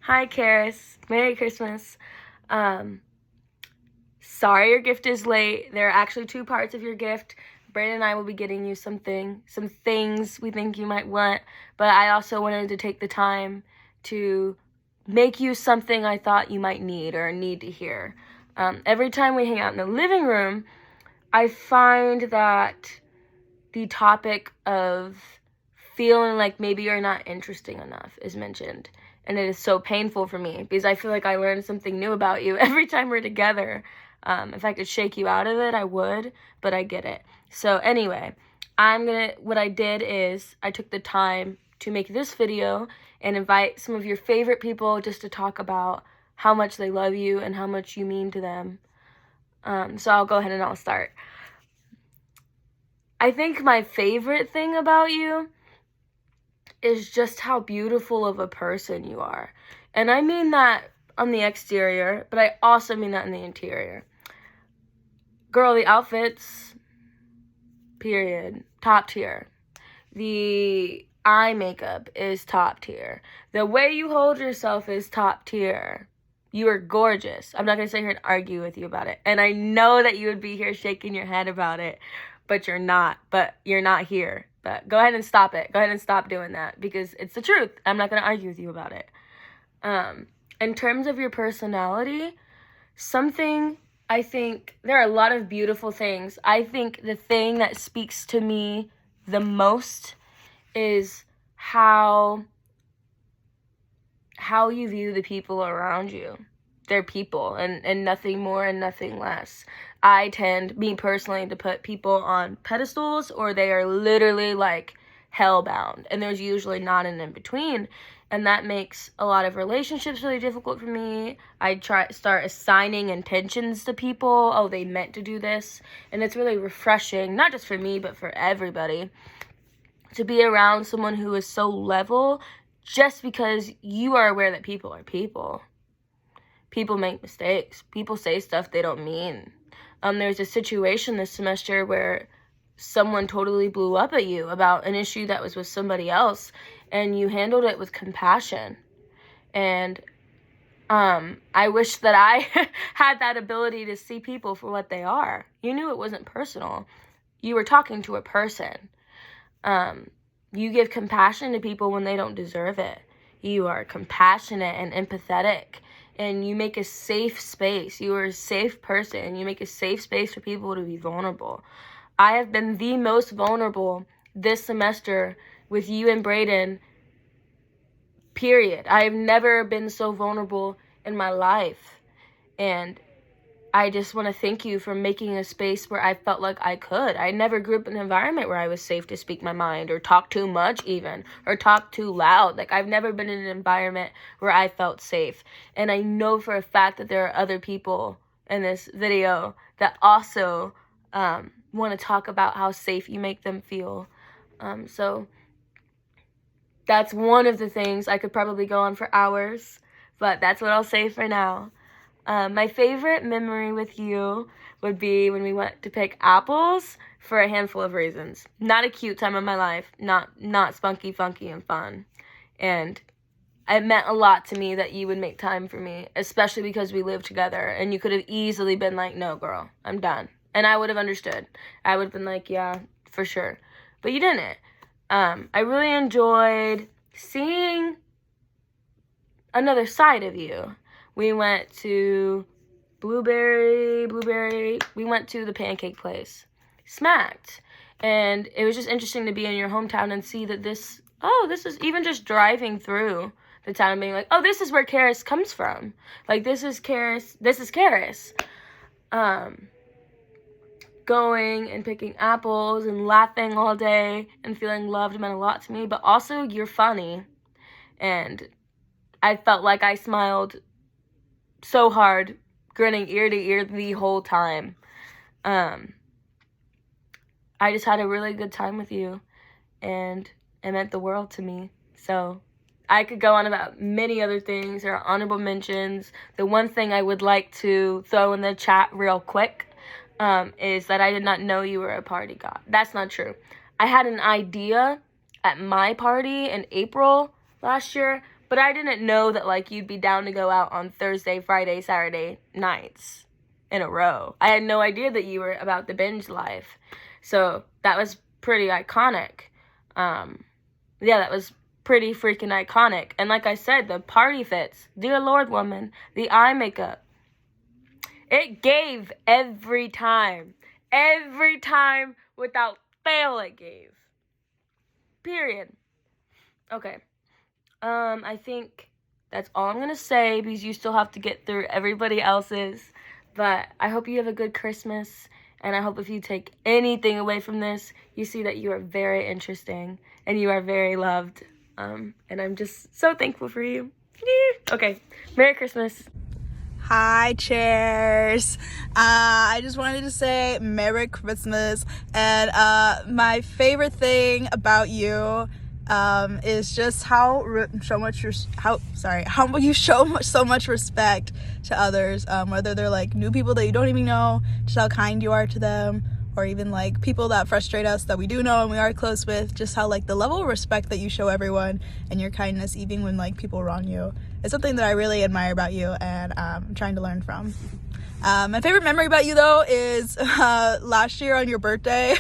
Hi, Karis. Merry Christmas. Sorry your gift is late. There are actually two parts of your gift. Brandon and I will be getting you some things we think you might want, but I also wanted to take the time to make you something I thought you might need or need to hear. Every time we hang out in the living room, I find that the topic of feeling like maybe you're not interesting enough is mentioned. And it is so painful for me because I feel like I learn something new about you every time we're together. If I could shake you out of it, I would, but I get it. So anyway, what I did is I took the time to make this video and invite some of your favorite people just to talk about how much they love you and how much you mean to them. So I'll go ahead and I'll start. I think my favorite thing about you is just how beautiful of a person you are. And I mean that on the exterior, but I also mean that in the interior. Girl, the outfits, period, top tier. The eye makeup is top tier. The way you hold yourself is top tier. You are gorgeous. I'm not going to sit here and argue with you about it. And I know that you would be here shaking your head about it, but you're not. But you're not here. But go ahead and stop it. Go ahead and stop doing that because it's the truth. I'm not going to argue with you about it. In terms of your personality, I think there are a lot of beautiful things. I think the thing that speaks to me the most is how you view the people around you. They're people and nothing more and nothing less. I tend, me personally, to put people on pedestals or they are literally like hellbound. And there's usually not an in-between. And that makes a lot of relationships really difficult for me. I start assigning intentions to people. Oh, they meant to do this. And it's really refreshing, not just for me, but for everybody, to be around someone who is so level just because you are aware that people are people. People make mistakes. People say stuff they don't mean. There's a situation this semester where someone totally blew up at you about an issue that was with somebody else, and you handled it with compassion. And I wish that I had that ability to see people for what they are. You knew it wasn't personal. You were talking to a person. You give compassion to people when they don't deserve it. You are compassionate and empathetic, and you make a safe space. You are a safe person. You make a safe space for people to be vulnerable. I have been the most vulnerable this semester with you and Brayden, period. I have never been so vulnerable in my life. And I just want to thank you for making a space where I felt like I could. I never grew up in an environment where I was safe to speak my mind or talk too much even or talk too loud. Like, I've never been in an environment where I felt safe. And I know for a fact that there are other people in this video that also want to talk about how safe you make them feel. So that's one of the things. I could probably go on for hours, but that's what I'll say for now. My favorite memory with you would be when we went to pick apples for a handful of reasons. Not a cute time of my life, not spunky, funky, and fun. And it meant a lot to me that you would make time for me, especially because we lived together, and you could have easily been like, no, girl, I'm done. And I would have understood. I would have been like, yeah, for sure. But you didn't. I really enjoyed seeing another side of you. We went to Blueberry, we went to the pancake place, Smacked. And it was just interesting to be in your hometown and see that this is even just driving through the town and being like, oh, this is where Karis comes from. Like, this is Karis. Going and picking apples and laughing all day and feeling loved meant a lot to me, but also you're funny. And I felt like I smiled so hard, grinning ear to ear the whole time. I just had a really good time with you, and it meant the world to me. So I could go on about many other things. There are honorable mentions. The one thing I would like to throw in the chat real quick is that I did not know you were a party god. That's not true. I had an idea at my party in April last year, But I didn't know that, like, you'd be down to go out on Thursday, Friday, Saturday nights in a row. I had no idea that you were about the binge life. So that was pretty iconic. Yeah, that was pretty freaking iconic. And like I said, the party fits. Dear Lord, woman, the eye makeup. It gave every time. Every time without fail it gave. Period. Okay. I think that's all I'm going to say because you still have to get through everybody else's. But I hope you have a good Christmas. And I hope if you take anything away from this, you see that you are very interesting and you are very loved. And I'm just so thankful for you. Okay. Merry Christmas. Hi, cheers. I just wanted to say Merry Christmas. And my favorite thing about you is just how you show so much respect to others, whether they're like new people that you don't even know, just how kind you are to them, or even like people that frustrate us that we do know and we are close with, just how like the level of respect that you show everyone and your kindness even when like people wrong you is something that I really admire about you and I'm trying to learn from. My favorite memory about you though is last year on your birthday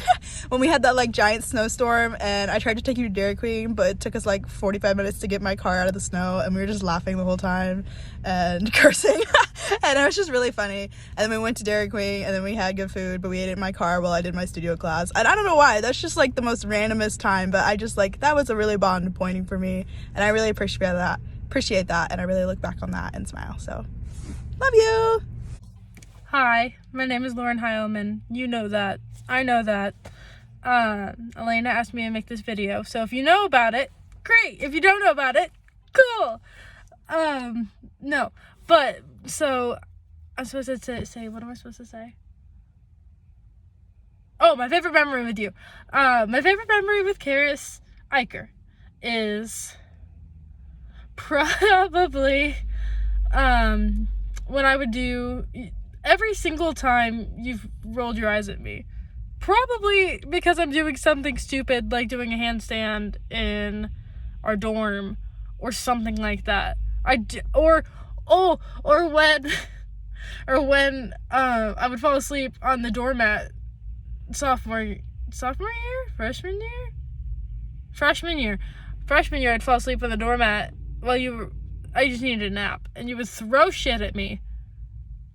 when we had that like giant snowstorm and I tried to take you to Dairy Queen, but it took us like 45 minutes to get my car out of the snow and we were just laughing the whole time and cursing and it was just really funny. And then we went to Dairy Queen and then we had good food, but we ate it in my car while I did my studio class. And I don't know why, that's just like the most randomest time, but I just like that was a really bond pointing for me and I really appreciate that and I really look back on that and smile. So love you. Hi, my name is Lauren Heilman. You know that. I know that. Elena asked me to make this video, so if you know about it, great. If you don't know about it, cool. No, but, so, I'm supposed to say, what am I supposed to say? Oh, my favorite memory with you. My favorite memory with Karis Eicher is probably, when I would do... Every single time you've rolled your eyes at me, probably because I'm doing something stupid like doing a handstand in our dorm or something like that. Or when I would fall asleep on the doormat freshman year I'd fall asleep on the doormat while I just needed a nap and you would throw shit at me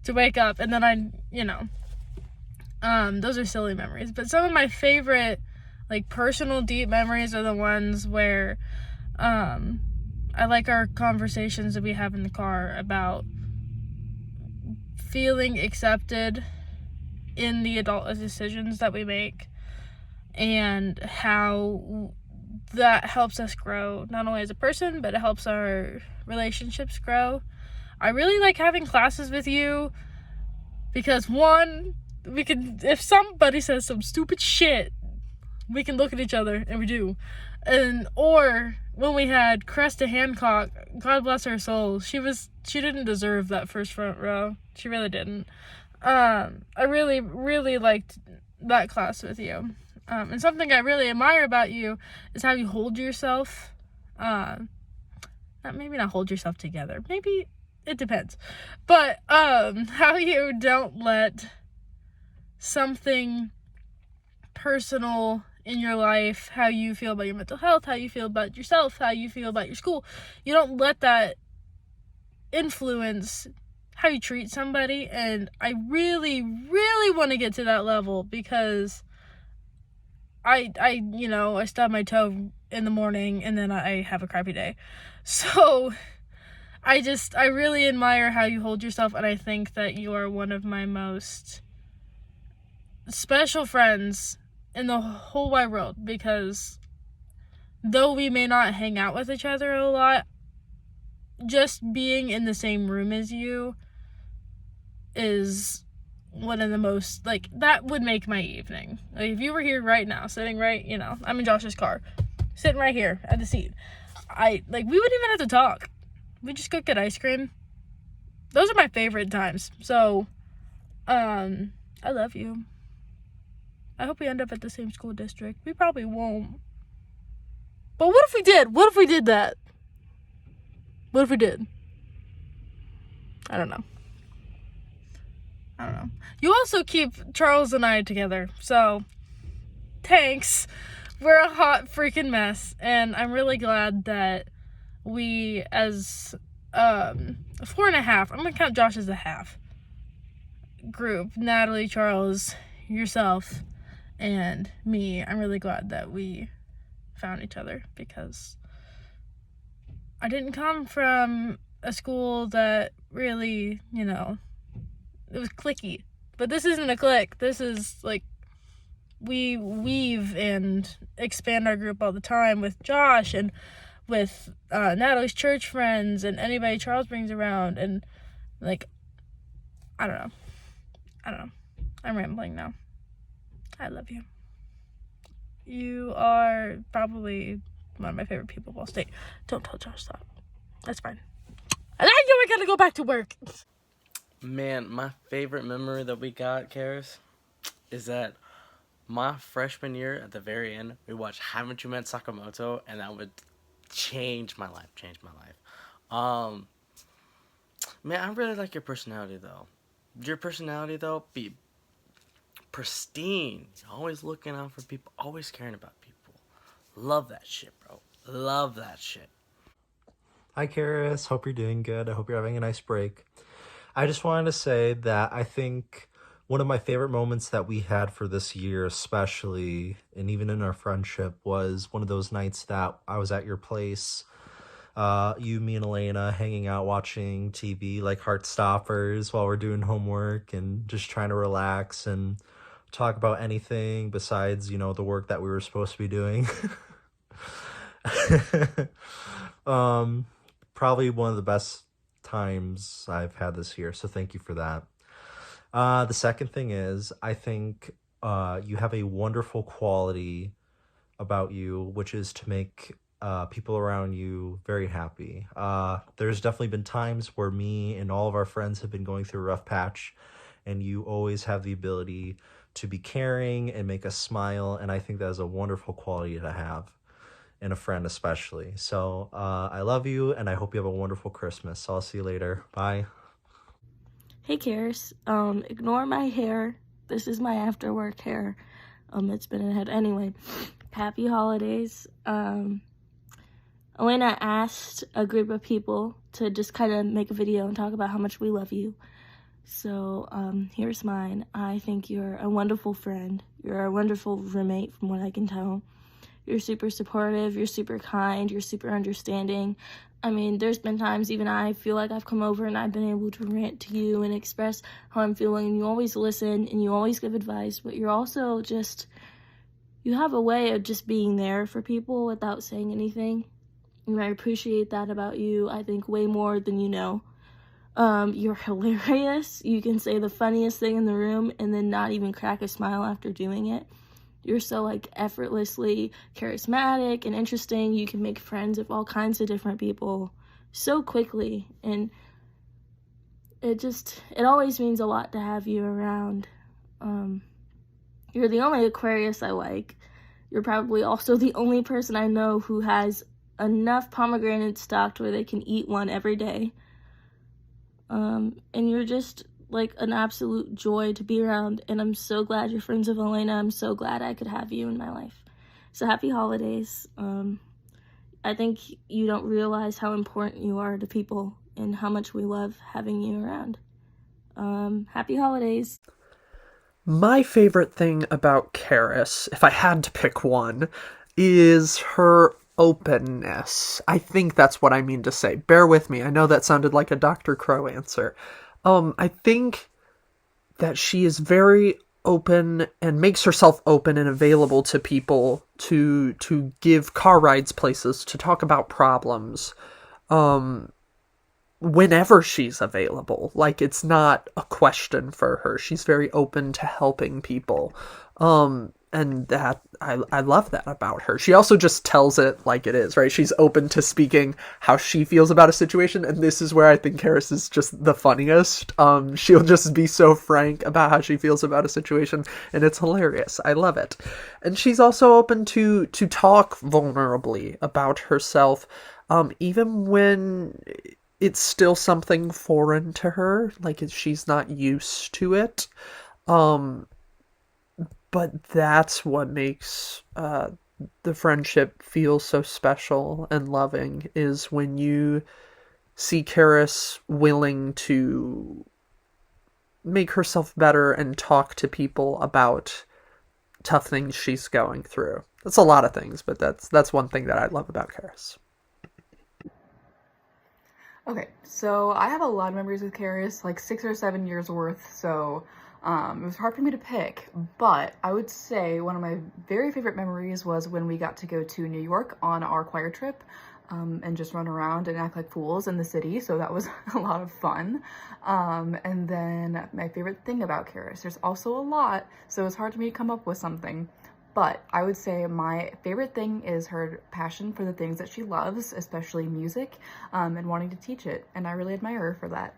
to wake up, and then those are silly memories, but some of my favorite, like, personal deep memories are the ones where, I like our conversations that we have in the car about feeling accepted in the adult decisions that we make, and how that helps us grow, not only as a person, but it helps our relationships grow. I really like having classes with you because, one, we can, if somebody says some stupid shit, we can look at each other, and we do. Or when we had Cresta Hancock, God bless her soul, she didn't deserve that first front row. She really didn't. I really, really liked that class with you. And something I really admire about you is how you hold yourself, maybe not hold yourself together, maybe... It depends. But, how you don't let something personal in your life, how you feel about your mental health, how you feel about yourself, how you feel about your school, you don't let that influence how you treat somebody. And I really, really want to get to that level because I stub my toe in the morning and then I have a crappy day. So... I really admire how you hold yourself, and I think that you are one of my most special friends in the whole wide world, because though we may not hang out with each other a lot, just being in the same room as you is one of the most, like, that would make my evening. Like, if you were here right now, sitting right, I'm in Josh's car, sitting right here at the seat, we wouldn't even have to talk. We just go get ice cream. Those are my favorite times. So, I love you. I hope we end up at the same school district. We probably won't. But what if we did? What if we did that? What if we did? I don't know. You also keep Charles and I together, so thanks. We're a hot freaking mess, and I'm really glad that we, as 4.5, I'm gonna count Josh as a half group, Natalie, Charles, yourself, and me, I'm really glad that we found each other, because I didn't come from a school that really, it was cliquey. But this isn't a clique. This is, like, we weave and expand our group all the time with Josh and with Natalie's church friends and anybody Charles brings around. And, like, I don't know. I'm rambling now. I love you. You are probably one of my favorite people of all state. Don't tell Josh that. That's fine. And I gotta go back to work. Man, my favorite memory that we got, Karis, is that my freshman year, at the very end, we watched Haven't You Met Sakamoto, and that would change my life. Man, I really like your personality, though. Your personality, though, be pristine. You're always looking out for people, always caring about people. Love that shit, bro. Love that shit. Hi, Karis. Hope you're doing good. I hope you're having a nice break. I just wanted to say that I think one of my favorite moments that we had for this year, especially, and even in our friendship, was one of those nights that I was at your place. You, me, and Elena hanging out watching TV like Heartstoppers while we're doing homework and just trying to relax and talk about anything besides, the work that we were supposed to be doing. Probably one of the best times I've had this year, so thank you for that. The second thing is, I think you have a wonderful quality about you, which is to make people around you very happy. There's definitely been times where me and all of our friends have been going through a rough patch, and you always have the ability to be caring and make us smile, and I think that is a wonderful quality to have in a friend especially. So I love you, and I hope you have a wonderful Christmas. So I'll see you later. Bye. Hey, Karis. Ignore my hair. This is my after work hair. It's been ahead. Anyway, happy holidays. Elena asked a group of people to just kind of make a video and talk about how much we love you. So here's mine. I think you're a wonderful friend. You're a wonderful roommate from what I can tell. You're super supportive, you're super kind, you're super understanding. I mean, there's been times even I feel like I've come over and I've been able to rant to you and express how I'm feeling, and you always listen and you always give advice, but you're also just, you have a way of just being there for people without saying anything. And I appreciate that about you, I think, way more than you know. You're hilarious. You can say the funniest thing in the room and then not even crack a smile after doing it. You're so, like, effortlessly charismatic and interesting. You can make friends with all kinds of different people so quickly. And it always means a lot to have you around. You're the only Aquarius I like. You're probably also the only person I know who has enough pomegranates stocked where they can eat one every day. And you're just like an absolute joy to be around, and I'm so glad you're friends with Elena. I'm so glad I could have you in my life. So happy holidays. I think you don't realize how important you are to people and how much we love having you around. Happy holidays. My favorite thing about Karis, if I had to pick one, is her openness. I think that's what I mean to say. Bear with me. I know that sounded like a Dr. Crow answer. I think that she is very open and makes herself open and available to people to give car rides places, to talk about problems, whenever she's available. Like, it's not a question for her. She's very open to helping people. And that, I love that about her. She also just tells it like it is, right? She's open to speaking how she feels about a situation, and this is where I think Karis is just the funniest. She'll just be so frank about how she feels about a situation, and it's hilarious. I love it. And she's also open to talk vulnerably about herself, even when it's still something foreign to her, like she's not used to it. Um, but that's what makes the friendship feel so special and loving, is when you see Karis willing to make herself better and talk to people about tough things she's going through. That's a lot of things, but that's one thing that I love about Karis. Okay, so I have a lot of memories with Karis, like 6 or 7 years worth, so it was hard for me to pick, but I would say one of my very favorite memories was when we got to go to New York on our choir trip, and just run around and act like fools in the city, so that was a lot of fun. And then my favorite thing about Karis, there's also a lot, so it's hard for me to come up with something. But I would say my favorite thing is her passion for the things that she loves, especially music, and wanting to teach it. And I really admire her for that.